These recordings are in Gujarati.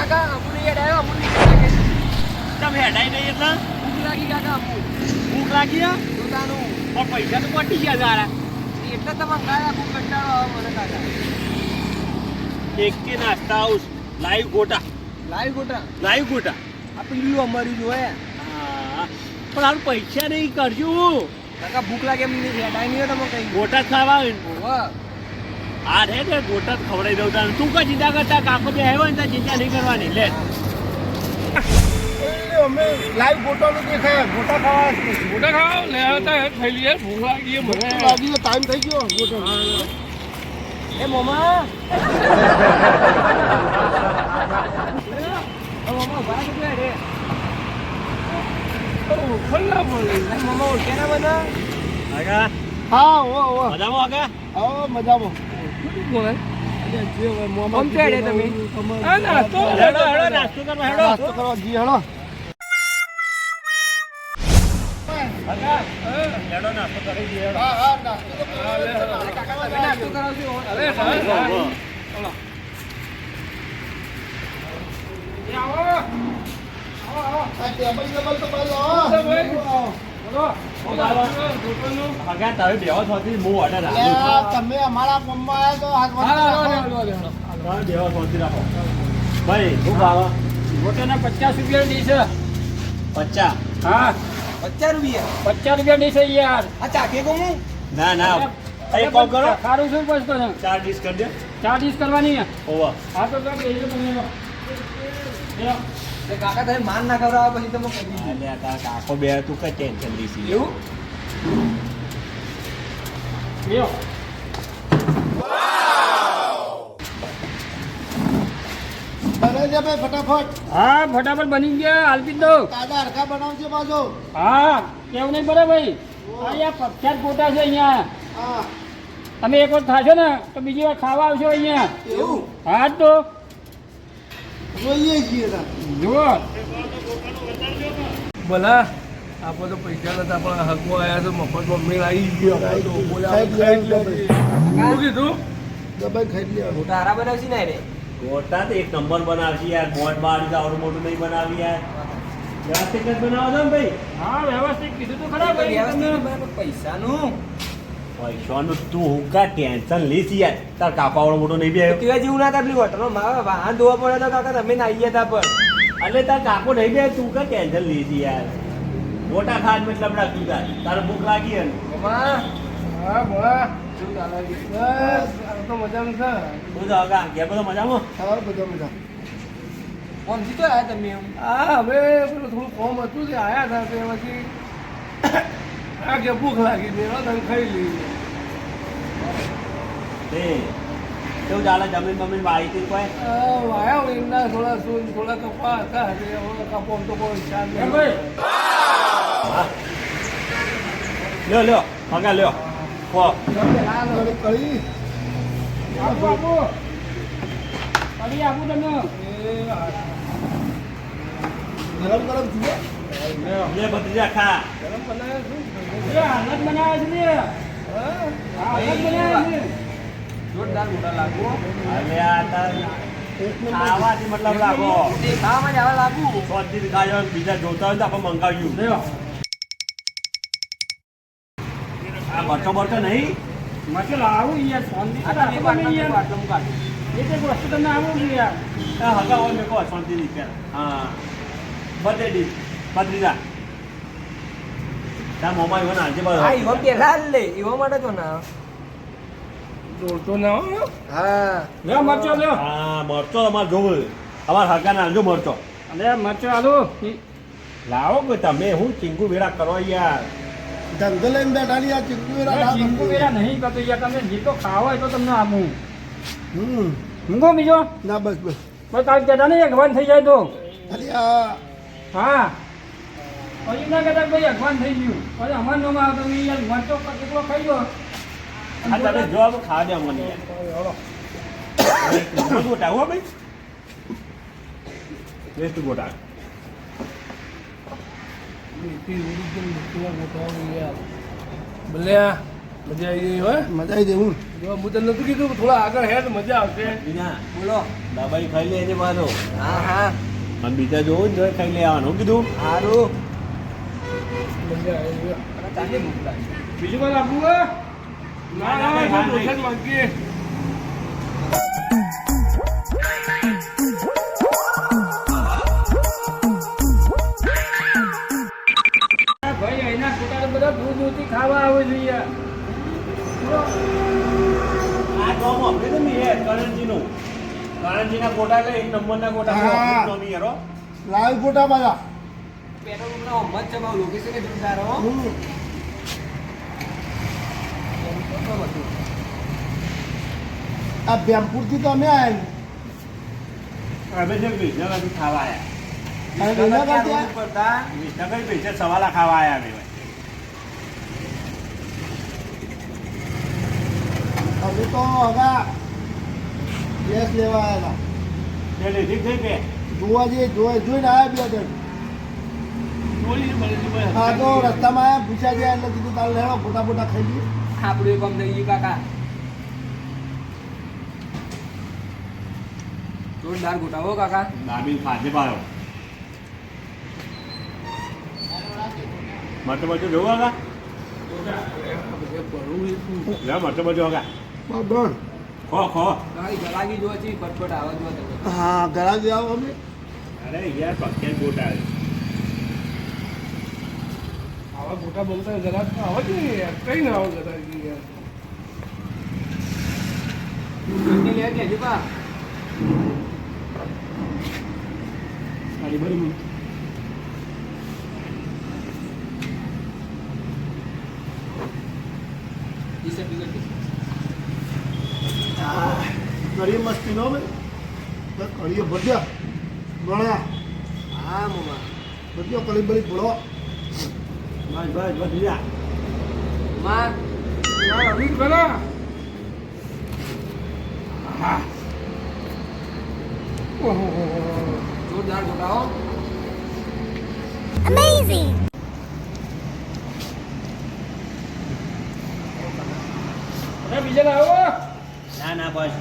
કાકા અમુને યાદ આવ્યો અમુને કાકા તમે હેડાઈ નહીં એટલે ભૂખ લાગી કાકા અમુ ભૂખ લાગી હે દુકાનું પણ પૈસા તો પટી ગયા તારા એટલે તો મંગાયા ભૂખ કંટાળો આવે મને કાકા એક કે નાસ્તા હાઉસ લાઈવ ગોટા લાઈવ ગોટા આ પેલું અમારું જોયે હા પણ હાલ પૈસા નહીં કરજો કાકા ભૂખ લાગે એમ નહીં હેડાઈ નહીં તમે કઈ ગોટા જ ખાવા આવે ને વાહ આ રે ને ગોટા જ ખવડાવી દઉં તારે તું કઈ ચિંતા કરતા કાકો બે આવ્યો ને ચિંતા નહીં કરવાની લે અમે લાઈવ ગોટાનું દેખાય ગોટા ખાવા લે આવતા ખાઈ લઈએ ભૂખ લાગી મને લાગી ટાઈમ થઈ ગયો ગોટો એ મોમા મોમા બહાર કેટલા રે ખલ્લા બોલે મોમા કેના બના આગા હા ઓ મજામાં આગા આવો મજામાં બોલે જે મોમા કોમ પેડે તમે આ નાસ્તો હેડો નાસ્તો કરવા હેડો નાસ્તો કરવા જી હેડો આગા હેડો નાસ્તો કરી દઈએ હેડો હા નાસ્તો કાકા નાસ્તો કરાવજો અરે ચલો આ ટેબલ તો બાજુ આગા તારે બેહો થોડી હું ઓર્ડર તમે અમારા ગામમાં આવ્યા તો હાથ બેહો થોડી રાખો ભાઈ શું ભાવ ગોટાના 50 રૂપિયા ડીશ 50 હા 50 રૂપિયા 50 રૂપિયા ડીશ યાર આ ચાકે ગમું ના એક કોલ કરો સારું શું બસ તો 4 ડીશ કરી દે 4 ડીશ કરવાની ઓવા હા તો તમે કાકા તમે માન ના ખવડાવો પછી તમે કહી દીધું અલ્યા તારા કાકો બે તું કઈ ટેન્શન લીધી એવું લ્યો બને છે ભાઈ ફટાફટ હા ફટાફટ બની ગયા આલપી દો તાજા હરખા બનાવજો પાછો હા કેવું નહીં બરાબર ભાઈ અહીંયા પ્રખ્યાત ગોટા છે અહીંયા હા તમે એક વખત ખાશો ને તો બીજી વાર ખાવા આવશો અહીંયા એવું હા તો જોઈએ છીએ જુઓ ભલા આપણે તો પૈસા નતા પણ હકમાં આવ્યા તો મફતમાં મેળ આવી ગયો શું કીધું દબાઈ ખાઈ લે મોટા હારા બનાવશી ને રે ગોટા તો એક નંબર બનાવશે યાર મોટ બાર આવડું મોટું નહીં બનાવી યાર વ્યવસ્થિત જ બનાવો છો ને ભાઈ હા વ્યવસ્થિત કીધું તો ખરા ભાઈ તમને પૈસાનું પૈસાનું તું હું કા ટેન્શન લીસ યાર તાર કાકો આવડો મોટો નહીં બે કેવા જેવું ના થાય હોટલો મારા વાહન ધોવા પડે તો કાકા તમે નાઈ ગયા હતા પણ એટલે તાર કાકો નહીં બે તું કા ટેન્શન લીસ યાર ગોટા ખાટ મતલબ રાખી તારે ભૂખ લાગી હે ને હા બોલા શું ચાલે છે? બસ આ તો મજામાં છે તું જાવ કા ગયા બધો મજામાં હા બધા મજા કોણ જીતો આયા તમે એમ હા હવે પેલું થોડું કોમ હતું તે આવ્યા હતા તે પછી આ કે ભૂખ લાગી મેં તમે ખાઈ લીધી તે કેવું ચાલે જમીન બમીન વાઈ હતી કોઈ વાયા એમના થોડા સૂન થોડા કપા હતા તે હવે કપો તો કોઈ ખ્યાલ એમ નહીં ભાઈ લ્યો હગા લ્યો ખો કળી આપો કઢી આપું તમને ગરમ ગરમ જુઓ લે ભત્રીજા ખા એ હાલત બનાવે છે ને હા હાલત બનાવે છે જોરદાર મોટા લાગુ અલે આ તાર ખાવાથી મતલબ લાગો ખાવામાં જ આવા લાગુ સ્વાદથી ખાયો બીજા જોતા હોય તો આપણે મંગાવ્યું લ્યો આ બરતો નહીં મચલ આવું યાર શાંતિ આ તમે બાટલો કાઢો એક વસ્તુ તમને આવું છે યાર આ હગા હોય મેં કહો શાંતિ ની હા બધે ડીશ ભત્રીજા તાર મોમાં એવો ના હા ઈવો પેલા લે ઈવો માટે તો ના દોડતો ના હો હા લ્યો મરચો લ્યો હા મરચો અમારે જોવું અમારે હગા ના આલજો મરચો અલે મરચો આલો લાવો કે તમે હું ચીંગુ વેડા કરો યાર ધંધો લઈને બેઠા ની આ ચીકુ ચીંકુ વેરા નહીં કરતો યાર તમે જેટલો ખાવો હોય તો તમને આપું હમ મૂંગો બીજો ના બસ બસ પણ કાલ કહેતા નહીં અગવાન થઈ જાય તો ખાલી આ હા પછી ના કહેતા ભાઈ અગવાન થઈ ગયું પછી અમાર નો માં તમે યાર મરચો કેટલો ખાઈ ગયો આ તમે જવાબ ખાવા દે અમને યાર ગોટા હો ભાઈ વેસ્ટ ગોટા નીતિ ઓરિજિનલ નીતિના ગોઠવણી યાર ભલે મજા આવી ગઈ હોય મજા આવી જઈ હું જો હું તને નતું કીધું કે થોડા આગળ હેડ મજા આવશે બીજા બોલો દબાઈ ખાઈ લેજે પાછો હા હા અને બીજા જોવું ને ખાઈ લેવાનું કીધું સારું મજા આવી ગઈ ચાલી ભૂખ લાગી બીજું કોઈ આપવું હોય? ના ના ના દોષ માંગીએ ભાઈ અહીંના કુટાર બધા દૂર દૂરથી ખાવા આવે છે યાર. આ ગામ આપણે તો નહીં હે કરણજીનું કરણજીના ગોટા એટલે એક નંબરના ગોટા હા. ઓફિસ નો બી હેરો લાઈવ ફોટા બધા પેટ્રોલ પંપના ઓમત છે મારું લોકેશન એ જોરદાર હો આ બેમપુરથી તો અમે આવ્યા અમે છે વિસનગરથી ખાવા આવ્યા અને વિસનગર ત્યાં પડતા વિસનગર પૈસા સવાલા ખાવા આવ્યા અમે અમે તો હવે ગેસ લેવા આવ્યા તે લીધી થઈ કે જોવા જઈએ જોઈને આવ્યા બે જણ જોઈ મળી હા તો રસ્તામાં આવ્યા પૂછ્યા ગયા એટલે કીધું તારે લેવા ફોટા ફોટા ખાઈ લઈએ આપણું એક કામ થઈ ગયું કાકા જોરદાર ગોટાવો કાકા દાબી ખાધે પાડો મરતો બચો જોવું આગા લે મરતો બચો આગા ડોન ખો ખો તમારી ગલાગી જોવા છે ફટફટ આવા જોવા તમે હા ઘણા જ આવો અમે અરે યાર પક્ષી ગોટા આવા મોટા બનતા જરા તો આવો જ નહીં યાર કઈ ના આવો જરા યાર જલ્દી લે કે હજી પા ખાલી ભરી કઢી મસ્તી નો ભાઈ કઢીએ ભજ્યા ગણ્યા હા મમ્મા ભજ્યો કઢી બળી ભળો બસ બસ બસ જા માં યાર અમીર બના ઓહો જોરદાર ગોટાવો અરે બીજા લાવો. ના ના બસ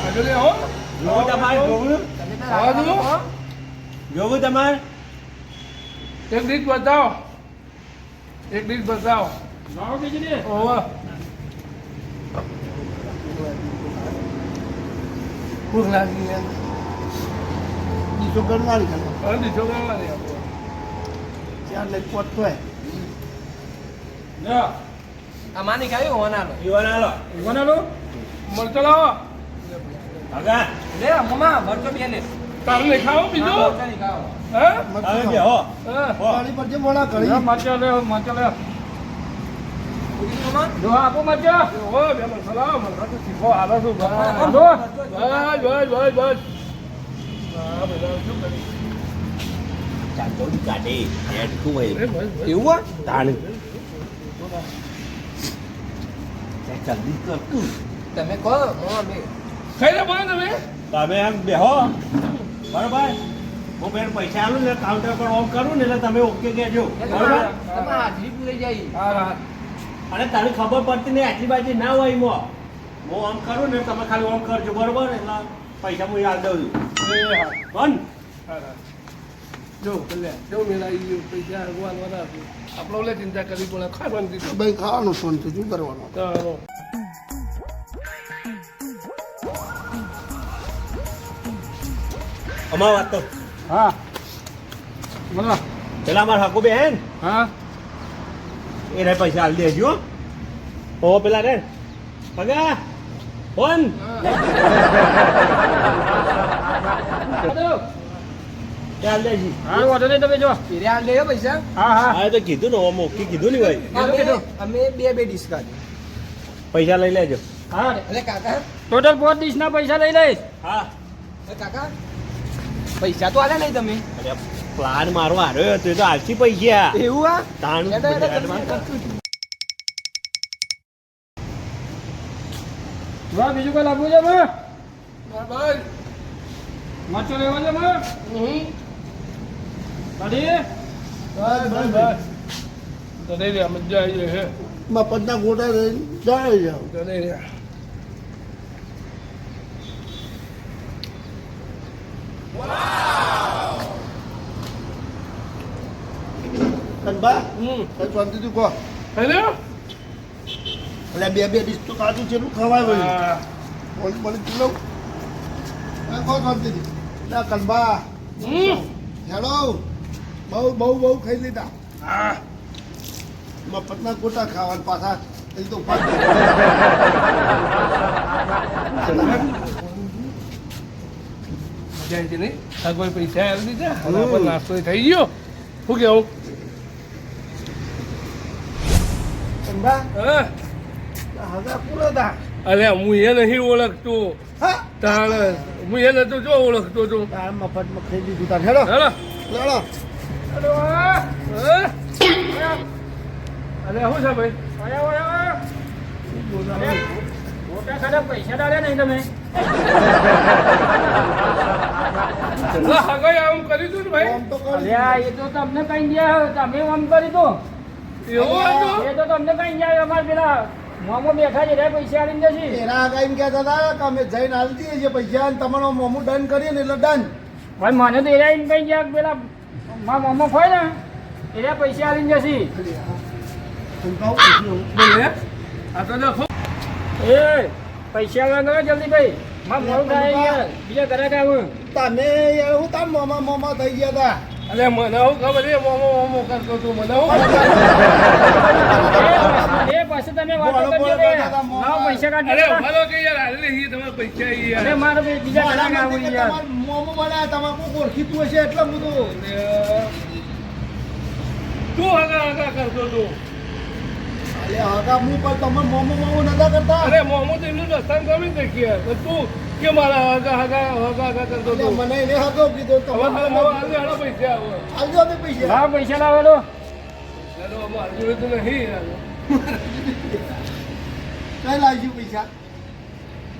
આગળ આવો જોવું તમારે જોવું તમે તો આવા દો જોવું તમારે એક ડીશ બતાવો એક ડીશ બતાવો લાવો બીજી ને. ઓહો ભૂખ લાગી યાર બીજો ગણવાળી ખાલી હવે દીધો કરવા દે આપણે ચાર લઈ પહોંચતો હોય લ્યો. આ માની ખાયું હોનાનો ઈવન હાલો ઈવન આલો. મળતો લાવો આગા લે મમ્મા મરચો બે લે તારે નહીં ખાવો બીજું મરચા નહીં ખાઓ હે હવે બે હો હા હો કઢી પર જે મોડા લ્યો, કઢી મરચાં લ્યો, મરચાં લ્યો. પૂરી મમ્મા જો આપો મરચાં. ઓહો બે મસાલા મને તો શીખો હાલો છું બસ આંધો. બસ બસ હા બધા શું કરી ચાંદો કાઢે હેડ તું હોય એવું હા તાણ જલ્દી કર તું તમે કહો અમે ખાઈ લે બોલો તમે તમે એમ બેહો બરોબર હું બેન પૈસા આલું ને કાઉન્ટર પર ઓફ કરું ને એટલે તમે ઓકે કહેજો બરોબર તમે હાજરી પૂરી જાય હા હા અને તને ખબર પડતી નહીં આટલી બાજી ના હોય એમાં હું આમ કરું ને તમે ખાલી ઓમ કરજો બરોબર એટલે પૈસા હું યાદ દઉં છું એ હા બંધ હા હા જો કલ્યા કેવું મેળાવી ગયું પૈસા ભગવાન વધારે આપણે ઓલે ચિંતા કરવી પડે ખાવાનું દીધું ભાઈ ખાવાનું શાંતિ શું કરવાનું ચાલો અમાર વાત તો હા બોલો. પેલા અમાર હાકુ બેન હા એને પૈસા હાલ દેજો ઓ પેલા રે પગા ફોન એ હાલ દેજી હારું વાંધો નહીં, તમે જો. ફેરે હાલ દે પૈસા હા હા હા તો કીધું ને ઓમ ઓકે કીધું ને ભાઈ અમે બે ડીશ કાઢી પૈસા લઈ લેજો હા અરે કાકા ટોટલ 5 ડીશના પૈસા લઈ લઈશ. હા અરે કાકા પૈસા તો આલ્યા નહીં તમે અરે પ્લાન મારો હાર્યો હતો એ તો આલસી પૈસા એવું હા તાણ એડા એડા બધા તમે advance. કરતું. જો બીજું કોઈ લાવવું છે મેં? ભાઈ મરચું લેવા છે મેં? કઢી? બસ બસ બસ તો દઈ દે મજા આવી જાય હે મફતના ગોટા લઈને જાય જાઓ. ચાલે રહ્યા. કનબા હમ. કઈ શાંતિથી કહો. હેલો? એટલે બે ડીશ તો કાચું છે એટલું ખવાય ભાઈ. હા. મને કિલો કહો શાંતિથી. ના કનબા હમ. હેલો બહુ ખાઈ લીધા. હા. મફતના ગોટા ખાવાના પાછા એ તો મજા આવી નહીં આગળ પૈસા આવી દીધા અને આપણો નાસ્તો થઈ ગયો. શું કેવું? કનબા હા. હગા પૂરા હતા. અરે હું એ નહીં ઓળખતો. હા તારે હું એ નતો જો ઓળખતો તું. તાર મફતમાં ખાઈ લીધું તાર હેલો હેલો. હેલો હા? અરે શું છે ભાઈ? મોટા ખાડા પૈસા ડાળ્યા નહીં તમે હગાઈ આમ કર્યું તું ને ભાઈ? આમ તો કરી અલ્યા એ તો તમને કઈ ગયા તમે આમ કરી દો એવું હતું? એ તો તમને કઈ ગયા અમારે પેલા મોમો બેઠા છે પૈસા આવીને જશે એના ગાઈને કહેતા હતા કે અમે જઈને આલી દઈએ છીએ પૈસા અને તમારો મોમું ડન કરીએ ને એટલે ડન. ભાઈ મને તો એરા કઈ ગયા પેલા મોમો ખોય ને એરા પૈસા આવીને જશે બોલે આ તો લખો. એ પૈસા વાગો જલ્દી ભાઈ માં મોડું થાય યાર બીજા ઘરે આવું તમે યાર હું તાર મોમા થઈ ગયા હતા. અરે મને શું ખબર એ મોમો કરતો તું મને શું એ પાછું તમે વાતો કરજો કે લાવો પૈસા અરે કાઢી ઉભા રહો કે યાર હાલે નહીં તમારે પૈસા ઈ યાર. અરે મારે બીજા ઘરે આવું યાર મોમો બનાવ્યા તમારે કોઈ ઓળખીતું હશે એટલે બધું. તું હગા કરતો તું. અરે હગા હું પણ તમે મોમો નતા કરતા. અરે મોમો તો એમનું રસ્તાને ગમી ને કે તું કે મારા હગા કરતો એટલે તું. મને એને હગો કીધો હવે તમારે હાલે હાલો પૈસા આવો. આવજો અમે પૈસા. લાવો પૈસા લાવેલો ચાલો હવે હાલ જોડે તો નહીં યાર. કઈ લાવજો પૈસા.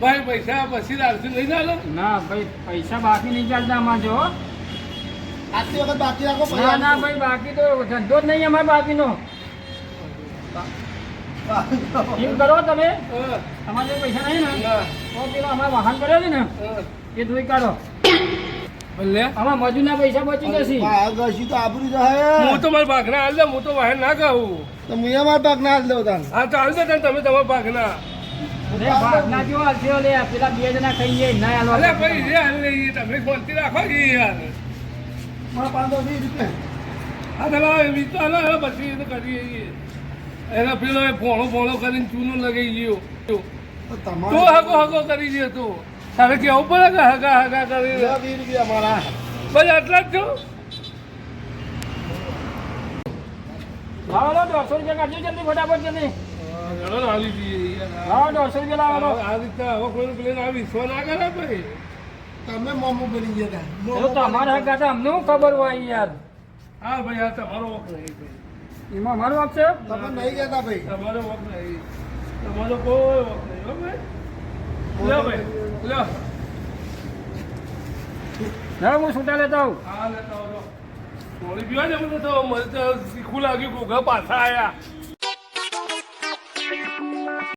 ભાઈ પૈસા પછી લાવશું નહીં ચાલો. ના ભાઈ પૈસા બાકી નહીં ચાલતા અમારે જો આજથી વખત બાકી રાખો ના પૈસા. ના ભાઈ બાકી તો ધંધો જ નહીં અમારે બાકીનો એમ કરો તમે હા. તમારે જો પૈસા નહીં ને ના. તો પેલો અમારે વાહન કર્યો છે ને હા. એ ધોઈ કાઢો ભલે આમાં મજૂરના પૈસા બચી જશે ગસી તો આબરૂ જાય. હું તો મારા ભાગના હાલ દે હું તો વાહન ના કહું. તો હું અમારા ભાગ ના હાલ દઉં તાન. હા તો હાલ દે તમે તમારા ભાગના. અરે ભાગના કેવો હાલશે લે પેલા બે જણા ખાઈ જાય ના અરે હાલવા ભાઈ જે હાલ નહીં તમે શાંતિ રાખો કે યાર. મારા 520 રૂપિયા. હા પેલા વિચાર ના પછી એ તો કરીએ એના પેલો એ ફોણો કરીને ચૂનો લગાઈ ગયો. તો તું તમારે હગો કરી દે તું. તારે કેવું પડે કે હગા કરી 20 રૂપિયા મારા. બસ આટલા જ છો. લાવો 150 રૂપિયા કાઢજો જલ્દી ફટાફટ જલ્દી ઘણો હાલી જઈએ યાર. લાવો 150 રૂપિયા લાવો આ રીતના હવે કોઈને પેલે આ વિશ્વાસ ના કરે ભાઈ. તમે મોમો બની ગયા હતા. એ તો તમારા હક હતા અમને શું ખબર હોય યાર હા ભાઈ આ તમારો વખ નહીં ભાઈ. એમાં અમારું હક છે તમે નહીં ગયા ભાઈ. તમારો વખ નહીં. તમારો કોઈ વખ નહીં હો ભાઈ. લ્યો ભાઈ લ્યો. ના હું છૂટા લેતા આવું હા લેતા આવો. થોડી પીવા ને મને તો શીખું લાગ્યું ઘોઘા પાછા આયા.